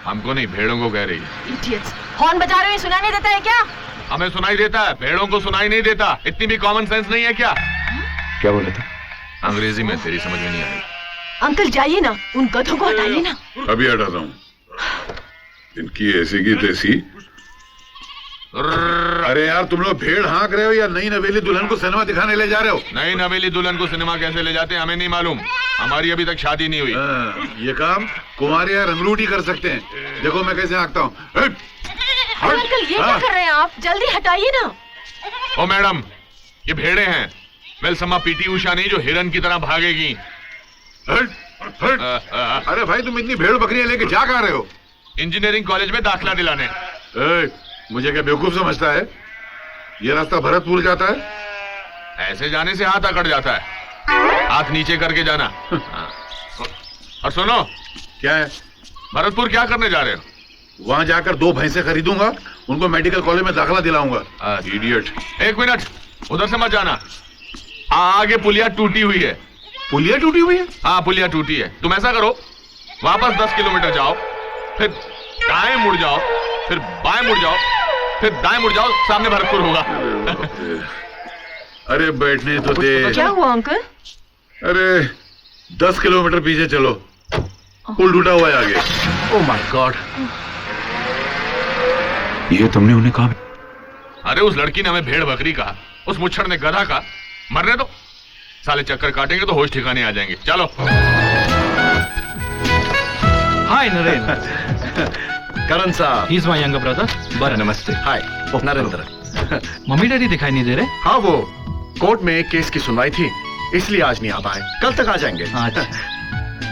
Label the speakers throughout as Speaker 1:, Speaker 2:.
Speaker 1: हमको नहीं, भेड़ों को कह रही है।
Speaker 2: Idiots! हॉर्न बजा रहे हो, सुनाई नहीं देता है क्या?
Speaker 1: हमें सुनाई देता है, भेड़ों को सुनाई नहीं देता। इतनी भी कॉमन सेंस नहीं है क्या?
Speaker 3: क्या बोले थे?
Speaker 1: अंग्रेजी में, तेरी समझ में नहीं आई।
Speaker 2: अंकल जाइए ना, उन गधों को हटाइए ना।
Speaker 4: अभी हटाता हूँ। इनकी ऐसी की तैसी। अरे यार, तुम लोग भेड़ हाँक रहे हो या नई नवेली दुल्हन को सिनेमा दिखाने ले जा रहे हो?
Speaker 1: नई नवेली दुल्हन को सिनेमा कैसे ले जाते हैं हमें नहीं मालूम। हमारी अभी तक शादी नहीं हुई।
Speaker 4: ये काम कुमार या रंगरूटी कर सकते हैं। देखो मैं कैसे हाँकता हूँ।
Speaker 2: अंकल ये क्या कर रहे हैं आप? जल्दी हटाइए ना।
Speaker 1: ओ मैडम, ये भेड़े हैं। वेलसमा पीटी उषा नहीं जो हिरन की तरह भागेगी।
Speaker 4: अरे भाई, तुम इतनी भेड़ बकरियां लेके जा कहाँ रहे हो?
Speaker 1: इंजीनियरिंग कॉलेज में दाखिला दिलाने।
Speaker 4: मुझे क्या बेवकूफ समझता है? ये रास्ता भरतपुर जाता है।
Speaker 1: ऐसे जाने से हाथ अकड़ जाता है। हाथ नीचे करके जाना। और सुनो,
Speaker 4: क्या है?
Speaker 1: भरतपुर क्या करने जा रहे हो?
Speaker 4: वहां जाकर 2 भैंसे खरीदूंगा, उनको मेडिकल कॉलेज में दाखिला दिलाऊंगा। इडियट।
Speaker 1: 1 मिनट, उधर से मत जाना। आगे पुलिया टूटी हुई है।
Speaker 4: पुलिया टूटी हुई है?
Speaker 1: हाँ, पुलिया टूटी है। तुम ऐसा करो, वापस 10 किलोमीटर जाओ, फिर दाएं मुड़ जाओ, फिर बाएं मुड़ जाओ, फिर दाएं मुड़ जाओ, सामने भरतपुर होगा।
Speaker 4: अरे बैठने तो दे।
Speaker 2: क्या हुआ अंकल?
Speaker 4: अरे 10 किलोमीटर पीछे चलो, पुल टूटा हुआ है आगे।
Speaker 3: ओह माय गॉड, ये तुमने उन्हें कहा?
Speaker 1: अरे उस लड़की ने हमें भेड़ बकरी कहा, उस मुच्छड़ ने गधा कहा। मरने दो, साले चक्कर काटेंगे तो होश ठिकाने आ जाएंगे। चलो।
Speaker 3: हाय नरेंद्र।
Speaker 5: करण साहब,
Speaker 3: he is my younger brother.
Speaker 5: बर नमस्ते। हाय नरेंद्र।
Speaker 3: मम्मी डैडी दिखाई नहीं दे रहे?
Speaker 5: हाँ, वो कोर्ट में एक केस की सुनवाई थी, इसलिए आज नहीं आ पाए। कल तक आ जाएंगे।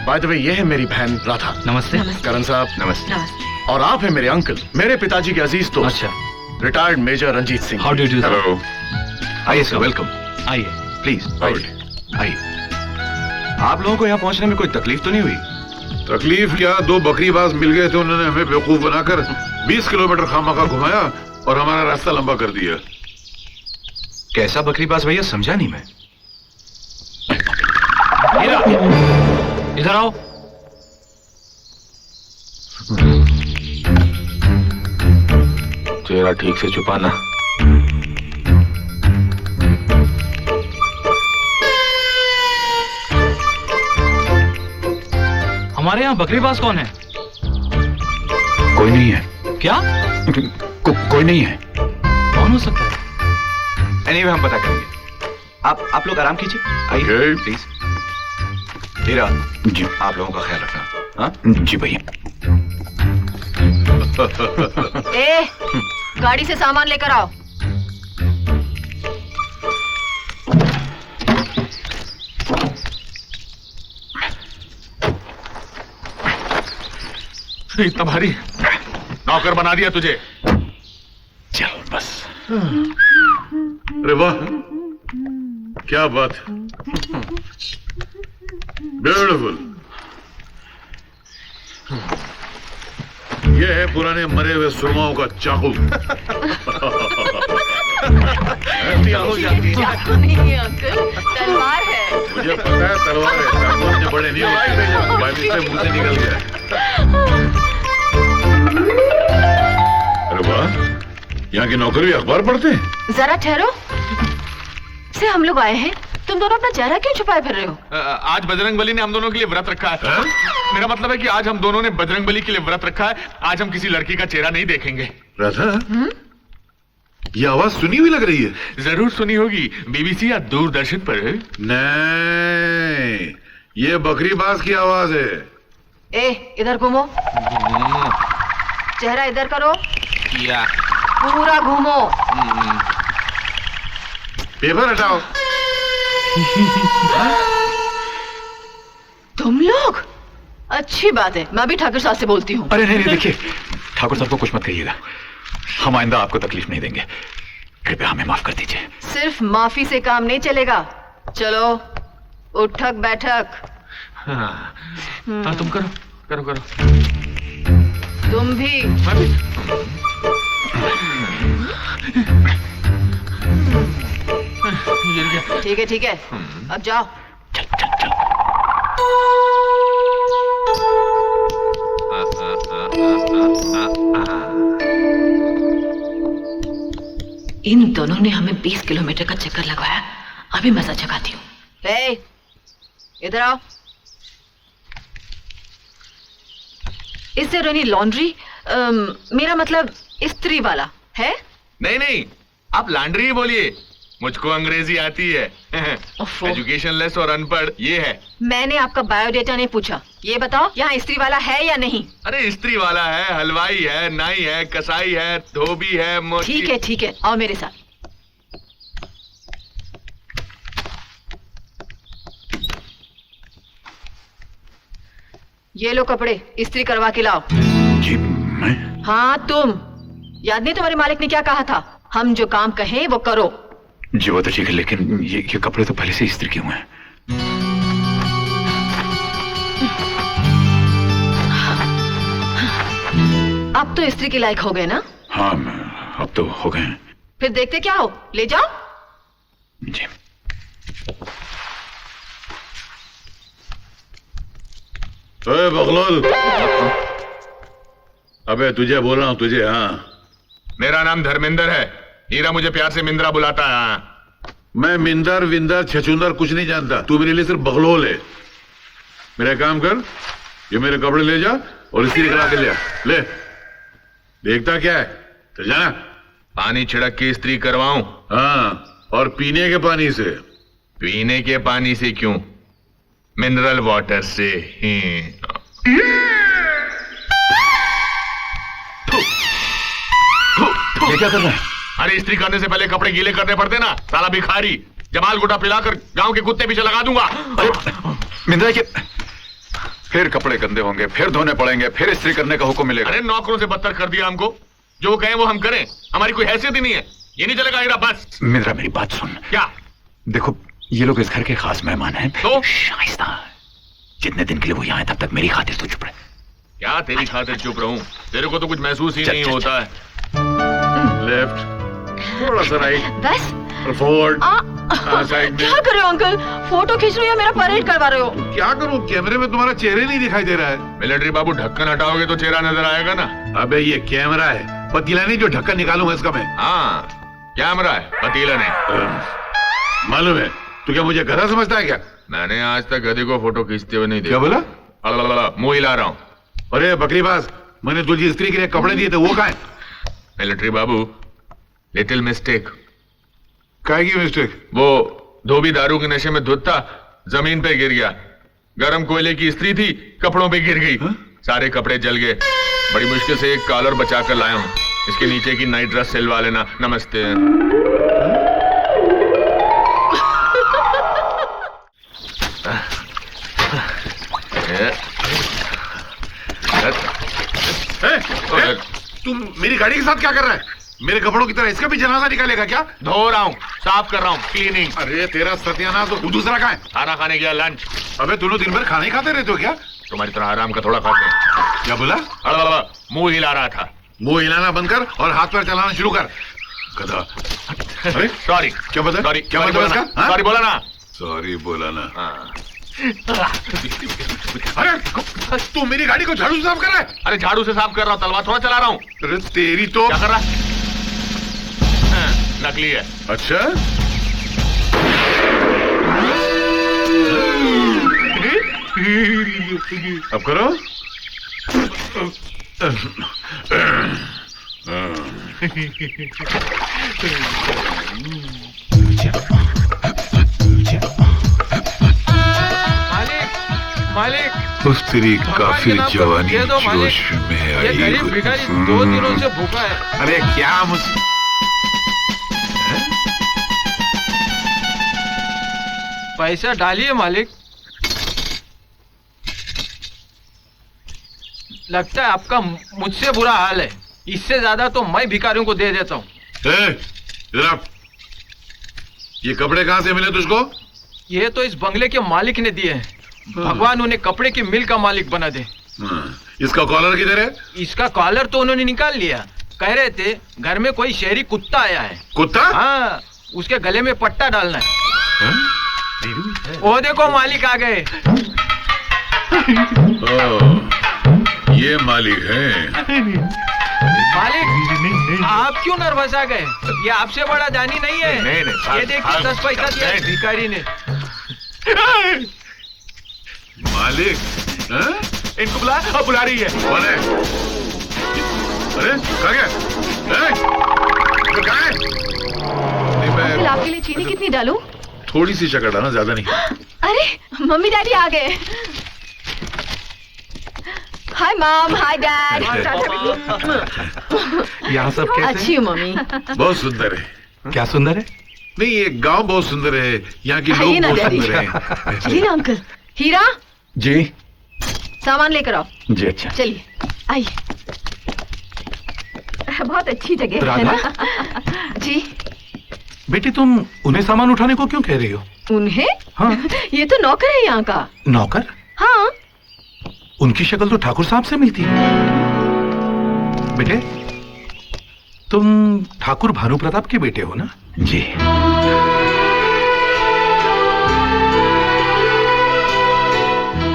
Speaker 5: बाय द वे, ये है मेरी बहन राधा।
Speaker 3: नमस्ते।
Speaker 5: करण साहब
Speaker 3: नमस्ते।
Speaker 5: और आप हैं मेरे अंकल, मेरे पिताजी के अजीज दोस्त।
Speaker 3: अच्छा,
Speaker 5: retired major Ranjit Singh.
Speaker 3: How do you do?
Speaker 4: Hello.
Speaker 3: आइए सर,
Speaker 5: वेलकम।
Speaker 3: आइए
Speaker 5: प्लीज
Speaker 4: आइए।
Speaker 3: आप लोगों को यहाँ पहुँचने में कोई तकलीफ तो नहीं हुई?
Speaker 4: तकलीफ क्या, 2 बकरीबाज मिल गए थे, उन्होंने हमें बेवकूफ बनाकर 20 किलोमीटर खामखा घुमाया और हमारा रास्ता लंबा कर दिया।
Speaker 3: कैसा बकरीबाज भैया, समझा नहीं मैं। इधर आओ।
Speaker 1: चेहरा ठीक से छुपाना।
Speaker 3: हमारे यहाँ बकरीबाज कौन है? कोई नहीं है। क्या?
Speaker 6: कोई नहीं है।
Speaker 3: कौन हो सकता है?
Speaker 6: एनीवे, हम पता करेंगे। आप लोग आराम कीजिए। आइए प्लीज। हीरा
Speaker 3: जी,
Speaker 6: आप लोगों का ख्याल रखना। हाँ
Speaker 3: जी भैया।
Speaker 2: ए, गाड़ी से सामान लेकर आओ।
Speaker 1: इतना भारी नौकर बना दिया तुझे।
Speaker 3: चल बस।
Speaker 4: अरे वाह, क्या बात है। ब्यूटीफुल। ये है पुराने मरे हुए सुरमाओं का चाकू।
Speaker 2: चाकू नहीं है अंकल, तलवार है।
Speaker 4: मुझे पता है तलवार है, चाकू इतने बड़े नहीं होते। बाई मिस्टेक मुंह से निकल गया। अरे वाह, यहाँ के नौकर भी अखबार पढ़ते हैं?
Speaker 2: जरा ठहरो, से हम लोग आए हैं, तुम दोनों अपना चेहरा क्यों छुपाए फिर रहे हो?
Speaker 1: आज बजरंगबली ने हम दोनों के लिए व्रत रखा है। मेरा मतलब है कि आज हम दोनों ने बजरंगबली के लिए व्रत रखा है। आज हम किसी लड़की का चेहरा नहीं देखेंगे।
Speaker 4: राधा, ये आवाज सुनी हुई लग रही है।
Speaker 1: जरूर सुनी होगी, बीबीसी या दूरदर्शन पर।
Speaker 4: नहीं, ये बकरीबाज की आवाज है।
Speaker 2: ए, इधर घूमो। चेहरा इधर करो।
Speaker 1: किया।
Speaker 2: पूरा घूमो।
Speaker 4: पेपर हटाओ।
Speaker 2: तुम लोग? अच्छी बात है, मैं भी ठाकुर साहब से बोलती हूँ।
Speaker 3: अरे नहीं, देखिए, ठाकुर साहब को कुछ मत कहिएगा। हम आइंदा आपको तकलीफ नहीं देंगे। कृपया हमें माफ कर दीजिए।
Speaker 2: सिर्फ माफी से काम नहीं चलेगा। चलो, उठक बैठक।
Speaker 1: हाँ, तुम करो करो करो।
Speaker 2: तुम भी। ठीक है ठीक है, अब जाओ।
Speaker 3: चल चल चल।
Speaker 2: इन दोनों ने हमें 20 किलोमीटर का चक्कर लगवाया। अभी मजा जगाती हूँ। हे, इधर आओ। इससे रोनी लॉन्ड्री, मेरा मतलब इस्त्री वाला है?
Speaker 1: नहीं नहीं, आप लॉन्ड्री ही बोलिए, मुझको अंग्रेजी आती है। एजुकेशन लेस और अनपढ़ ये है।
Speaker 2: मैंने आपका बायोडेटा नहीं पूछा, ये बताओ यहाँ इस्त्री वाला है या नहीं?
Speaker 1: अरे इस्त्री वाला है, हलवाई है, नाई है, कसाई है, धोबी है, मोची।
Speaker 2: ठीक है, आओ मेरे साथ। ये लो कपड़े, इस्त्री करवा के लाओ।
Speaker 3: जी मैं?
Speaker 2: हाँ तुम। याद नहीं तुम्हारे मालिक ने क्या कहा था? हम जो काम कहें वो करो।
Speaker 3: जी वो तो ठीक है, लेकिन ये कपड़े तो पहले से इस्त्री किए हुए हैं।
Speaker 2: अब तो इस्त्री के लायक हो गए ना?
Speaker 3: हाँ अब तो हो गए हैं।
Speaker 2: फिर देखते क्या हो, ले जाओ।
Speaker 3: जी।
Speaker 4: ओए बगलोल, अबे तुझे बोल रहा हूं, तुझे। हाँ,
Speaker 1: मेरा नाम धर्मेंद्र है, हीरा मुझे प्यार से मिंद्रा बुलाता है। हाँ।
Speaker 4: मैं मिंदर विंदर छचुंदर कुछ नहीं जानता, तू मेरे लिए सिर्फ बगलोल है। मेरा काम कर, ये मेरे कपड़े ले जा और इस्त्री करा के ले आ। ले, देखता क्या है, चल जाना।
Speaker 1: पानी छिड़क के इस्त्री करवाऊं?
Speaker 4: हाँ, और पीने के पानी से।
Speaker 1: पीने के पानी से क्यों? मिनरल वाटर से।
Speaker 3: ये क्या कर रहा है?
Speaker 1: अरे इस्त्री करने से पहले कपड़े गीले करने पड़ते ना, साला भिखारी। जमाल गुटा पिलाकर गांव के कुत्ते पीछे लगा दूंगा।
Speaker 3: मिंद्रा के फिर कपड़े गंदे होंगे, फिर धोने पड़ेंगे, फिर इस्त्री करने का हुक्म मिलेगा।
Speaker 1: अरे नौकरों से बदतर कर दिया हमको, जो कहें वो हम करें, हमारी कोई हैसियत ही नहीं है। ये नहीं चलेगा हीरा, बस।
Speaker 3: मिंद्रा मेरी बात सुन।
Speaker 1: क्या?
Speaker 3: देखो ये लोग इस घर के खास मेहमान हैं।
Speaker 1: तो
Speaker 3: शाइस्ता, जितने दिन के लिए वो यहाँ है तब तक मेरी खातिर तो चुप रहे।
Speaker 1: क्या तेरी खातिर चुप रहूं? तेरे को तो कुछ महसूस ही नहीं होता है।
Speaker 4: लेफ्ट, थोड़ा सा राइट,
Speaker 2: बस।
Speaker 4: फॉरवर्ड, साइड में।
Speaker 2: क्या कर रहे हो अंकल? फोटो खींच रहे हो या मेरा परेड करवा रहे हो?
Speaker 4: क्या करूं, कैमरे में तुम्हारा चेहरे नहीं दिखाई दे रहा है।
Speaker 1: मिलिट्री बाबू, ढक्कन हटाओगे तो चेहरा नजर आएगा ना।
Speaker 4: अबे ये कैमरा है, पतीला नहीं जो ढक्कन निकालूंगा इसका मैं।
Speaker 1: हाँ, कैमरा है, पतीला नहीं।
Speaker 4: मालूम है, तू क्या मुझे गधा समझता है क्या?
Speaker 1: मैंने आज तक गधे को फोटो खींचते हुए नहीं
Speaker 4: क्या
Speaker 1: देखा।
Speaker 4: बोला?
Speaker 1: मुंह हिला रहा हूँ।
Speaker 4: अरे बकरीबाज, मैंने तुझे स्त्री के लिए कपड़े दिए थे, वो कहाँ है?
Speaker 1: मिलिट्री बाबू, लिटिल मिस्टेक।
Speaker 4: काय की मिस्टेक?
Speaker 1: वो धोबी दारू के नशे में धुत था, जमीन पे गिर गया। गरम कोयले की इस्त्री थी, कपड़ों पे गिर गई। सारे कपड़े जल गए। बड़ी मुश्किल से एक कॉलर बचाकर लाया हूँ। इसके नीचे की नाइट ड्रेस सिलवा लेना। नमस्ते।
Speaker 4: तुम मेरी गाड़ी के साथ क्या कर रहा है? मेरे कपड़ों की तरह इसका भी जनाजा निकालेगा क्या?
Speaker 1: धो रहा हूँ, साफ कर रहा हूँ, क्लीनिंग।
Speaker 4: अरे तेरा सत्यानाश, तो दूसरा कहाँ है?
Speaker 1: खाना खाने गया, लंच।
Speaker 4: अबे दोनों दिन भर खाना ही खाते रहते हो क्या?
Speaker 1: तुम्हारी तरह आराम का थोड़ा खाते हैं।
Speaker 4: क्या बोला?
Speaker 1: मुंह हिला रहा था।
Speaker 4: मुंह हिलाना बंद कर और हाथ पैर चलाना शुरू कर, गधा। अरे
Speaker 1: सॉरी।
Speaker 4: क्या बता?
Speaker 1: सॉरी,
Speaker 4: क्या बता इसका?
Speaker 1: सॉरी बोला ना।
Speaker 4: सॉरी बोला ना।
Speaker 1: हाँ।
Speaker 4: अरे तू मेरी गाड़ी को झाड़ू से साफ कर रहा है?
Speaker 1: अरे झाड़ू से साफ कर रहा हूँ, तलवार थोड़ा चला रहा हूँ।
Speaker 4: अरे तेरी तो।
Speaker 1: क्या कर रहा है? नकली है।
Speaker 4: अच्छा, अब करो।
Speaker 7: मालिक,
Speaker 4: उस तेरी काफिर जवानी
Speaker 7: दे दो मालिक।
Speaker 4: जोश में
Speaker 7: ये
Speaker 4: आई।
Speaker 7: गरीब भिखारी 2 दिनों से भूखा है।
Speaker 4: अरे क्या
Speaker 7: पैसा डालिए मालिक। लगता है आपका मुझसे बुरा हाल है। इससे ज्यादा तो मैं भिखारियों को दे देता हूँ।
Speaker 4: इधर आ। ये कपड़े कहाँ से मिले तुझको?
Speaker 7: ये तो इस बंगले के मालिक ने दिए हैं। भगवान उन्हें कपड़े की मिल का मालिक बना दे।
Speaker 4: इसका कॉलर किधर है?
Speaker 7: इसका कॉलर तो उन्होंने निकाल लिया। कह रहे थे घर में कोई शहरी कुत्ता आया है।
Speaker 4: कुत्ता?
Speaker 7: हाँ, उसके गले में पट्टा डालना है। वो देखो मालिक आ गए।
Speaker 4: ये मालिक है।
Speaker 7: मालिक आप क्यों नर्वस आ गए? ये आपसे बड़ा दानी नहीं है।
Speaker 1: नहीं,
Speaker 7: ये देखिए 10 पैसा दिया
Speaker 1: नहीं।
Speaker 7: भिखारी ने।
Speaker 4: मालिक हाँ?
Speaker 1: इनको बुला रही है।
Speaker 4: कौन है? अरे कहाँ गया? तो कहाँ है? नहीं, मैं
Speaker 2: आपके लिए चीनी कितनी डालूं?
Speaker 4: थोड़ी सी शक्कर डालना, ज्यादा नहीं।
Speaker 2: अरे मम्मी डैडी आ गए। Hi mom, hi dad.
Speaker 3: यहाँ सब कैसे
Speaker 2: अच्छी हूँ मम्मी।
Speaker 4: बहुत सुंदर है।
Speaker 3: हैं? क्या सुंदर है?
Speaker 4: नहीं, ये गांव बहुत सुंदर है, यहाँ के
Speaker 2: आइए
Speaker 4: लोग
Speaker 2: ना,
Speaker 4: बहुत
Speaker 2: डैडी।
Speaker 4: सुंदर हैं।
Speaker 2: ये ना अंकल। हीरा
Speaker 3: जी
Speaker 2: सामान लेकर आओ।
Speaker 3: जी अच्छा।
Speaker 2: चलिए आइए। बहुत अच्छी जगह है
Speaker 3: राधा?
Speaker 2: ना? जी।
Speaker 3: बेटी तुम उन्हें सामान उठाने को क्यों कह रही हो?
Speaker 2: उन्हें?
Speaker 3: हाँ।
Speaker 2: ये तो नौकर है यहाँ का।
Speaker 3: नौकर?
Speaker 2: हाँ।
Speaker 3: उनकी शक्ल तो ठाकुर साहब से मिलती है। बेटे तुम ठाकुर भानु प्रताप के बेटे हो ना? जी।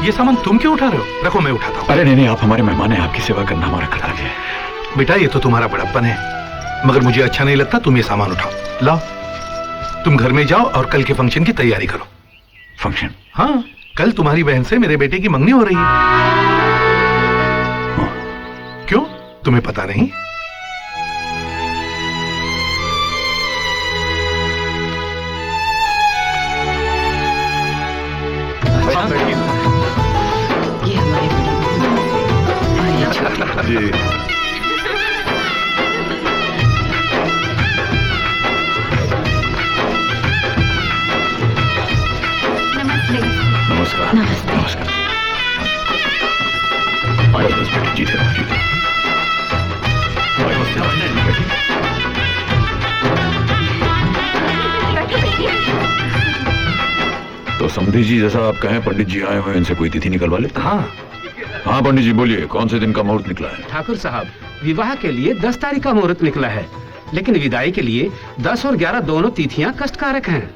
Speaker 3: ये सामान तुम क्यों उठा रहे हो? रखो मैं उठाता हूँ।
Speaker 8: अरे नहीं, आप हमारे मेहमान हैं, आपकी सेवा करना हमारा कर्तव्य है।
Speaker 3: बेटा ये तो तुम्हारा बड़प्पन है, मगर मुझे अच्छा नहीं लगता। तुम ये सामान उठाओ। लाओ तुम घर में जाओ और कल के फंक्शन की तैयारी करो।
Speaker 8: फंक्शन?
Speaker 3: हाँ, कल तुम्हारी बहन से मेरे बेटे की मंगनी हो रही है। क्यों, तुम्हें पता नहीं?
Speaker 2: ये हमारी बड़ी और ये छोटी।
Speaker 4: जी
Speaker 8: नमस्कार।
Speaker 2: नमस्ते।
Speaker 8: नमस्कार। बस बस बेटी, जीते रहो, जीते रहो। तो समधी जी जैसा आप कहें, पंडित जी आए हुए, इनसे कोई तिथि निकलवा ले।
Speaker 3: हाँ
Speaker 8: हाँ पंडित जी बोलिए, कौन से दिन का मुहूर्त निकला है?
Speaker 9: ठाकुर साहब, विवाह के लिए 10 तारीख का मुहूर्त निकला है, लेकिन विदाई के लिए 10 और 11 दोनों तिथियां कष्टकारक हैं।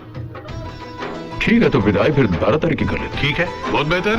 Speaker 8: ठीक है, तो विदाई फिर 12 तारीख की कर लेते।
Speaker 3: ठीक है।
Speaker 4: बहुत बेहतर।